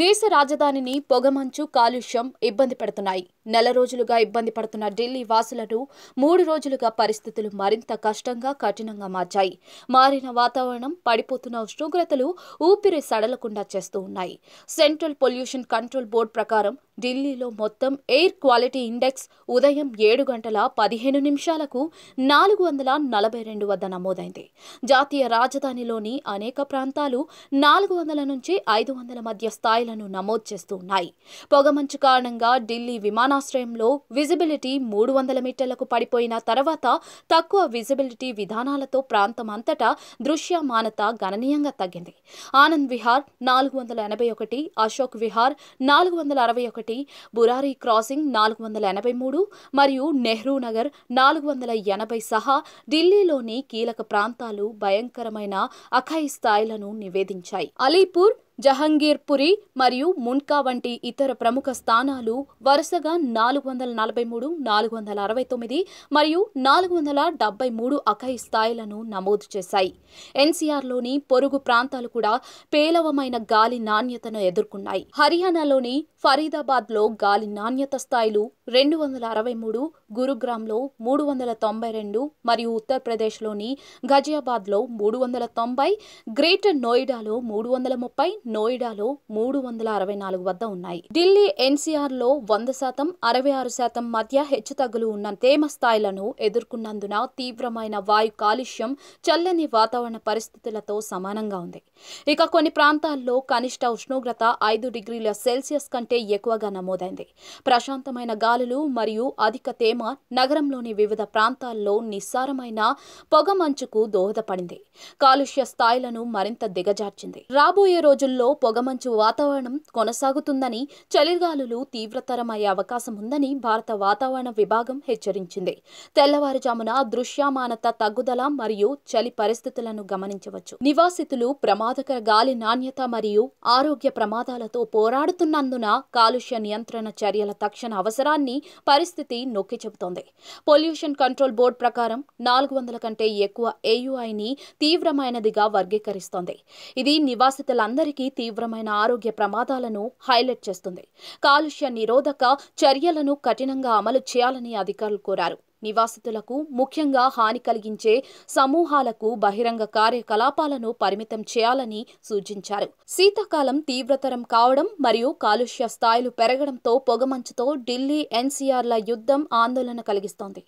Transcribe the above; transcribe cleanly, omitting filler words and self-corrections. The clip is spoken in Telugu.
దేశ రాజధానిని పొగమంచు కాలుష్యం ఇబ్బంది పెడుతున్నాయి. నెల రోజులుగా ఇబ్బంది పడుతున్న ఢిల్లీ వాసులను 3 రోజులుగా పరిస్థితులు మరింత కఠినంగా మార్చాయి. మారిన వాతావరణం, పడిపోతున్న ఉష్ణోగ్రతలు ఊపిరి సడలకుండా చేస్తూ ఉన్నాయి. సెంట్రల్ పొల్యూషన్ కంట్రోల్ బోర్డు ప్రకారం ఢిల్లీలో మొత్తం ఎయిర్ క్వాలిటీ ఇండెక్స్ ఉదయం 7 గంటల 15 నిమిషాలకు 442 వద్ద నమోదైంది. జాతీయ రాజధానిలోని అనేక ప్రాంతాలు 400 నుంచి 500 మధ్య స్థాయిలను నమోదు చేస్తూ ఉన్నాయి. పొగమంచు కారణంగా ఢిల్లీ విమానాశ్రయంలో విజిబిలిటీ 300 మీటర్లకు పడిపోయిన తర్వాత తక్కువ విజిబిలిటీ విధానాలతో ప్రాంతం అంతటా దృశ్యమానత గణనీయంగా తగ్గింది. ఆనంద్ విహార్ 481, అశోక్ విహార్ 461, బురారీ క్రాసింగ్ 483 మరియు నెహ్రూ నగర్ 480 సహా ఢిల్లీలోని కీలక ప్రాంతాలు భయంకరమైన అఖాయి స్థాయిలను నివేదించాయి. అలీపూర్, జహంగీర్పురి మరియు మున్కా వంటి ఇతర ప్రముఖ స్థానాలు వరుసగా 443, 469 మరియు 473 అఖాయి స్థాయిలను నమోదు చేశాయి. ఎన్సీఆర్లోని పొరుగు ప్రాంతాలు కూడా పేలవమైన గాలి నాణ్యతను ఎదుర్కొన్నాయి. హర్యానాలోని ఫరీదాబాద్లో గాలి నాణ్యత స్థాయిలు 263, గురుగ్రామ్లో 392 మరియు ఉత్తరప్రదేశ్లోని గజియాబాద్లో 390, గ్రేటర్ నోయిడాలో 330, నోయిడాలో 364 వద్ద ఉన్నాయి. ఢిల్లీ ఎన్సీఆర్లో 100%, 66% మధ్య హెచ్చుతగ్గులు ఉన్న తేమ స్థాయిలను ఎదుర్కొన్నందున తీవ్రమైన వాయు కాలుష్యం చల్లని వాతావరణ పరిస్థితులతో సమానంగా ఉంది. ఇక కొన్ని ప్రాంతాల్లో కనిష్ట ఉష్ణోగ్రత 5 డిగ్రీల సెల్సియస్ కంటే ఎక్కువగా నమోదైంది. ప్రశాంతమైన గాలులు మరియు అధిక తేమ నగరంలోని వివిధ ప్రాంతాల్లో నిస్సారమైన పొగమంచుకు దోహదపడింది. కాలుష్య స్థాయిలను మరింత దిగజార్చింది. రాబోయే రోజుల్లో పొగమంచు వాతావరణం కొనసాగుతుందని, చలిగాలులు తీవ్రతరమయ్యే అవకాశం ఉందని భారత వాతావరణ విభాగం హెచ్చరించింది. తెల్లవారుజామున దృశ్యమానత తగ్గుదల మరియు చలి పరిస్థితులను గమనించవచ్చు. నివాసితులు ప్రమాదకర గాలి నాణ్యత మరియు ఆరోగ్య ప్రమాదాలతో పోరాడుతున్నందున కాలుష్య నియంత్రణ చర్యల తక్షణ అవసరాన్ని పరిస్థితి నొక్కి చెబుతోంది. పొల్యూషన్ కంట్రోల్ బోర్డు ప్రకారం 400 కంటే ఎక్కువ ఏయుఐని తీవ్రమైనదిగా వర్గీకరిస్తోంది. ఇది నివాసితులందరికీ తీవ్రమైన ఆరోగ్య ప్రమాదాలను హైలైట్ చేస్తుంది. కాలుష్య నిరోధక చర్యలను కఠినంగా అమలు చేయాలని అధికారులు కోరారు. నివాసితులకు, ముఖ్యంగా హాని కలిగించే సమూహాలకు బహిరంగ కార్యకలాపాలను పరిమితం చేయాలని సూచించారు. శీతాకాలం తీవ్రతరం కావడం మరియు కాలుష్య స్థాయిలు పెరగడంతో పొగమంచుతో ఢిల్లీ ఎన్సీఆర్ల యుద్ధం ఆందోళన కలిగిస్తోంది.